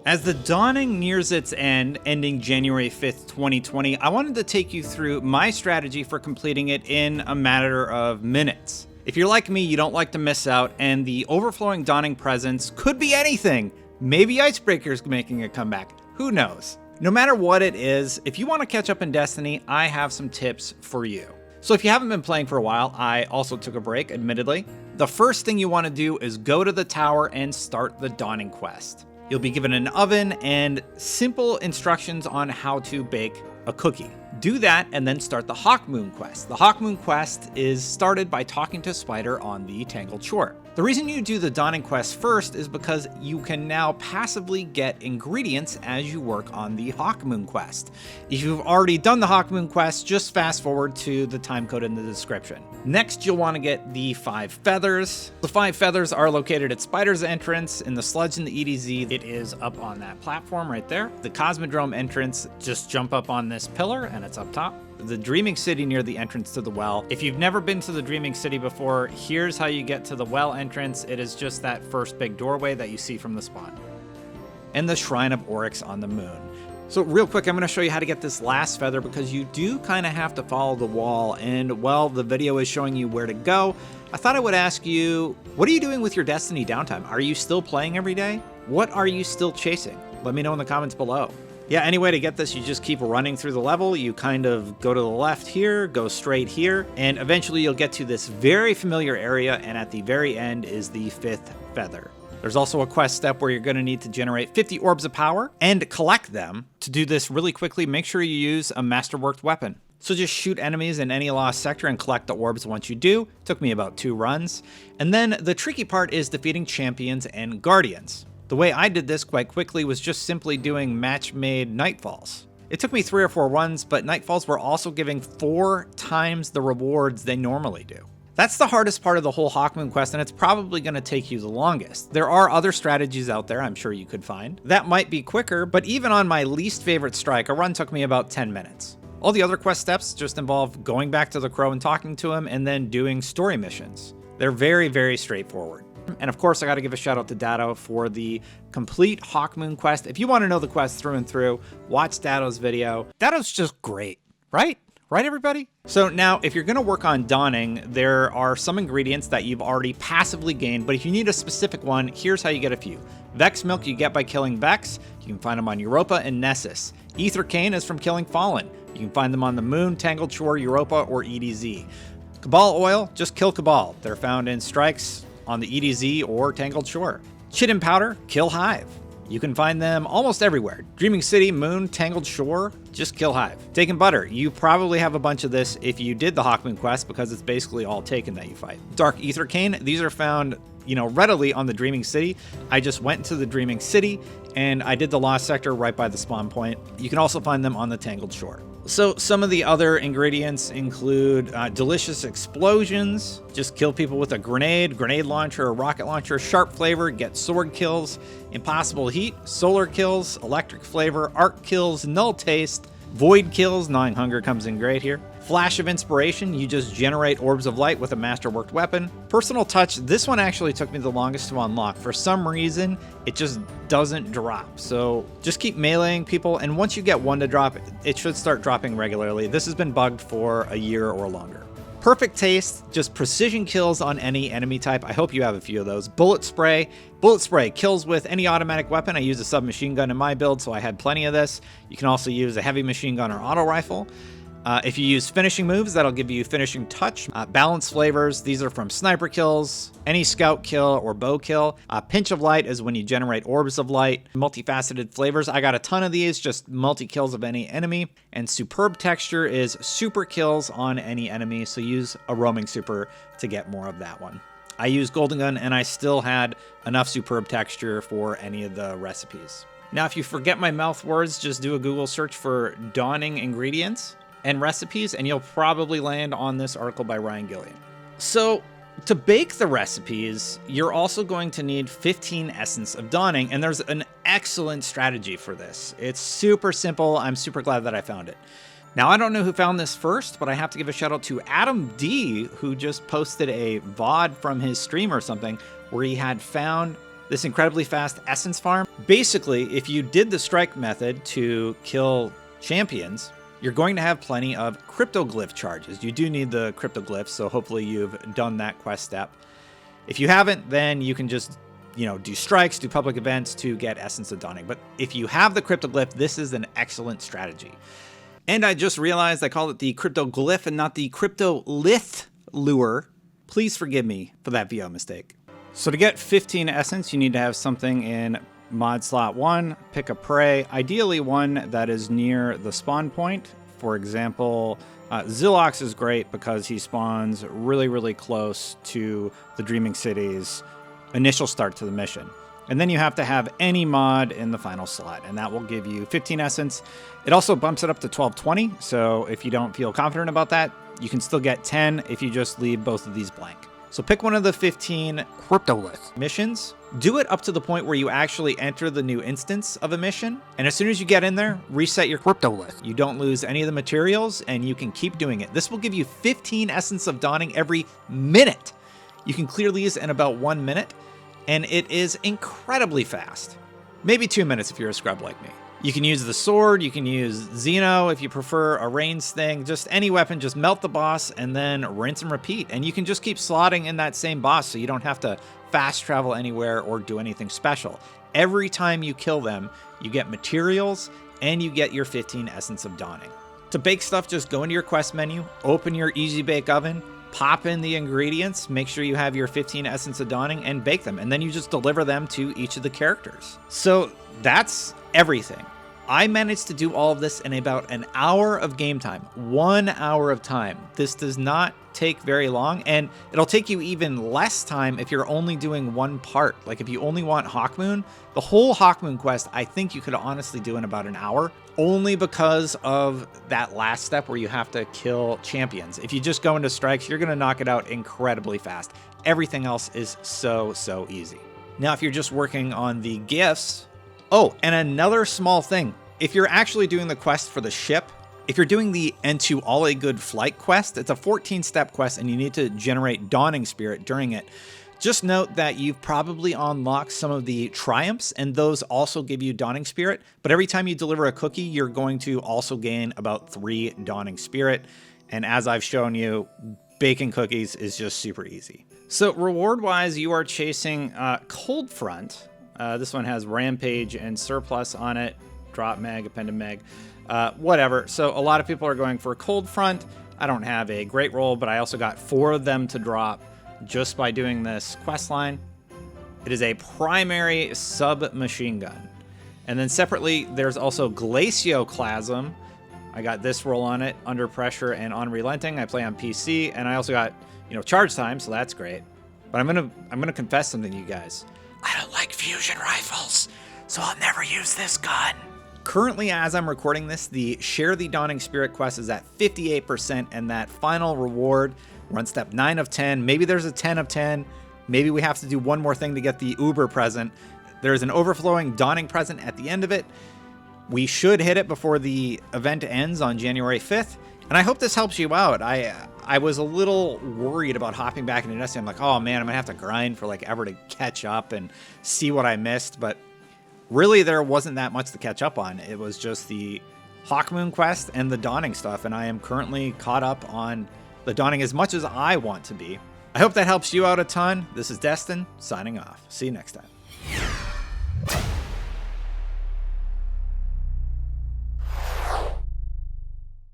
As the dawning nears its end, ending January 5th, 2020, I wanted to take you through my strategy for completing it in a matter of minutes. If you're like me, you don't like to miss out, and the overflowing dawning presence could be anything. Maybe Icebreaker's making a comeback. Who knows? No matter what it is, if you want to catch up in Destiny, I have some tips for you. So if you haven't been playing for a while, I also took a break, admittedly. The first thing you want to do is go to the tower and start the dawning quest. You'll be given an oven and simple instructions on how to bake a cookie. Do that and then start the Hawkmoon quest. The Hawkmoon quest is started by talking to Spider on the Tangled Shore. The reason you do the dawning quest first is because you can now passively get ingredients as you work on the Hawkmoon quest. If you've already done the Hawkmoon quest, just fast forward to the timecode in the description. Next, you'll want to get the 5 feathers. The 5 feathers are located at Spider's entrance in the sludge in the EDZ. It is up on that platform right there. The Cosmodrome entrance, just jump up on this pillar and it's up top. The Dreaming City near the entrance to the well. If you've never been to the Dreaming City before, here's how you get to the well entrance. It is just that first big doorway that you see from the spawn. And the Shrine of Oryx on the moon. So real quick, I'm going to show you how to get this last feather because you do kind of have to follow the wall, and while the video is showing you where to go, I thought I would ask you, what are you doing with your Destiny downtime? Are you still playing every day? What are you still chasing? Let me know in the comments below. Yeah, any way to get this, you just keep running through the level. You kind of go to the left here, go straight here, and eventually you'll get to this very familiar area, and at the very end is the 5th feather. There's also a quest step where you're going to need to generate 50 orbs of power and collect them. To do this really quickly, make sure you use a masterworked weapon. So just shoot enemies in any lost sector and collect the orbs once you do. Took me about 2 runs. And then the tricky part is defeating champions and guardians. The way I did this quite quickly was just simply doing match-made Nightfalls. It took me 3 or 4 runs, but Nightfalls were also giving 4 times the rewards they normally do. That's the hardest part of the whole Hawkmoon quest, and it's probably going to take you the longest. There are other strategies out there I'm sure you could find. That might be quicker, but even on my least favorite strike, a run took me about 10 minutes. All the other quest steps just involve going back to the Crow and talking to him, and then doing story missions. They're very, very straightforward. And of course, I got to give a shout out to Datto for the complete Hawkmoon quest. If you want to know the quest through and through, watch Datto's video. Datto's just great, right? Right, everybody? So now, if you're going to work on dawning, there are some ingredients that you've already passively gained, but if you need a specific one, here's how you get a few. Vex milk you get by killing Vex. You can find them on Europa and Nessus. Ether cane is from killing Fallen. You can find them on the Moon, Tangled Shore, Europa, or EDZ. Cabal oil, just kill Cabal. They're found in strikes on the EDZ or Tangled Shore. Chitin powder, kill Hive. You can find them almost everywhere. Dreaming City, Moon, Tangled Shore, just kill Hive. Taken butter, you probably have a bunch of this if you did the Hawkmoon quest because it's basically all taken that you fight. Dark Ether cane, these are found, readily on the Dreaming City. I just went to the Dreaming City and I did the Lost Sector right by the spawn point. You can also find them on the Tangled Shore. So some of the other ingredients include delicious explosions, just kill people with a grenade launcher, or rocket launcher. Sharp flavor, get sword kills. Impossible heat, solar kills. Electric flavor, arc kills. Null taste, void kills. Gnawing hunger comes in great here. Flash of inspiration, you just generate orbs of light with a masterworked weapon. Personal touch, this one actually took me the longest to unlock. For some reason, it just doesn't drop. So just keep meleeing people, and once you get one to drop, it should start dropping regularly. This has been bugged for a year or longer. Perfect taste, just precision kills on any enemy type. I hope you have a few of those. Bullet spray kills with any automatic weapon. I use a submachine gun in my build, so I had plenty of this. You can also use a heavy machine gun or auto rifle. If you use finishing moves, that'll give you finishing touch. Balance flavors, these are from sniper kills, any scout kill or bow kill. Pinch of light is when you generate orbs of light. Multifaceted flavors, I got a ton of these, just multi-kills of any enemy. And superb texture is super kills on any enemy, so use a roaming super to get more of that one. I used Golden Gun and I still had enough superb texture for any of the recipes. Now, if you forget my mouth words, just do a Google search for dawning ingredients and recipes, and you'll probably land on this article by Ryan Gillian. So to bake the recipes, you're also going to need 15 Essence of Dawning, and there's an excellent strategy for this. It's super simple. I'm super glad that I found it. Now, I don't know who found this first, but I have to give a shout out to Adam D, who just posted a VOD from his stream or something where he had found this incredibly fast essence farm. Basically, if you did the strike method to kill champions, you're going to have plenty of cryptoglyph charges. You do need the cryptoglyphs, so hopefully you've done that quest step. If you haven't, then you can just, do strikes, do public events to get Essence of Dawning. But if you have the cryptoglyph, this is an excellent strategy. And I just realized I called it the cryptoglyph and not the cryptolith lure. Please forgive me for that VO mistake. So to get 15 essence, you need to have something in mod slot 1, pick a prey, ideally one that is near the spawn point. For example, Zilox is great because he spawns really, really close to the Dreaming City's initial start to the mission. And then you have to have any mod in the final slot, and that will give you 15 essence. It also bumps it up to 1220, so if you don't feel confident about that, you can still get 10 if you just leave both of these blank. So pick one of the 15 cryptolith missions, do it up to the point where you actually enter the new instance of a mission, and as soon as you get in there, reset your cryptolith. You don't lose any of the materials, and you can keep doing it. This will give you 15 Essence of Dawning every minute. You can clear these in about 1 minute, and it is incredibly fast. Maybe 2 minutes if you're a scrub like me. You can use the sword, you can use Xeno if you prefer a ranged thing, just any weapon, just melt the boss and then rinse and repeat. And you can just keep slotting in that same boss so you don't have to fast travel anywhere or do anything special. Every time you kill them, you get materials and you get your 15 Essence of Dawning. To bake stuff, just go into your quest menu, open your Easy Bake Oven, pop in the ingredients, make sure you have your 15 Essence of Dawning, and bake them. And then you just deliver them to each of the characters. So that's everything. I managed to do all of this in about an hour of game time. 1 hour of time. This does not take very long, and it'll take you even less time if you're only doing one part. Like if you only want Hawkmoon, the whole Hawkmoon quest, I think you could honestly do in about an hour, only because of that last step where you have to kill champions. If you just go into strikes, you're gonna knock it out incredibly fast. Everything else is so easy. Now, if you're just working on the gifts, oh, and another small thing, if you're actually doing the quest for the ship, if you're doing the Into All a Good Flight quest, it's a 14-step quest and you need to generate Dawning Spirit during it. Just note that you've probably unlocked some of the triumphs, and those also give you Dawning Spirit, but every time you deliver a cookie, you're going to also gain about 3 Dawning Spirit, and as I've shown you, baking cookies is just super easy. So reward-wise, you are chasing Cold Front. This one has Rampage and Surplus on it, Drop Mag, Appended Mag, whatever. So a lot of people are going for Cold Front. I don't have a great roll, but I also got 4 of them to drop just by doing this quest line. It is a primary submachine gun. And then separately, there's also Glacioclasm. I got this roll on it, Under Pressure and Unrelenting. I play on PC, and I also got, charge time, so that's great. But I'm gonna confess something to you guys. I don't like fusion rifles, so I'll never use this gun. Currently, as I'm recording this, the Share the Dawning Spirit quest is at 58%, and that final reward, we're on step 9 of 10. Maybe there's a 10 of 10. Maybe we have to do one more thing to get the Uber present. There's an overflowing Dawning present at the end of it. We should hit it before the event ends on January 5th, and I hope this helps you out. I was a little worried about hopping back into Destiny. I'm like, oh man, I'm gonna have to grind for like ever to catch up and see what I missed, but really, there wasn't that much to catch up on. It was just the Hawkmoon quest and the Dawning stuff, and I am currently caught up on the Dawning as much as I want to be. I hope that helps you out a ton. This is Destin, signing off. See you next time.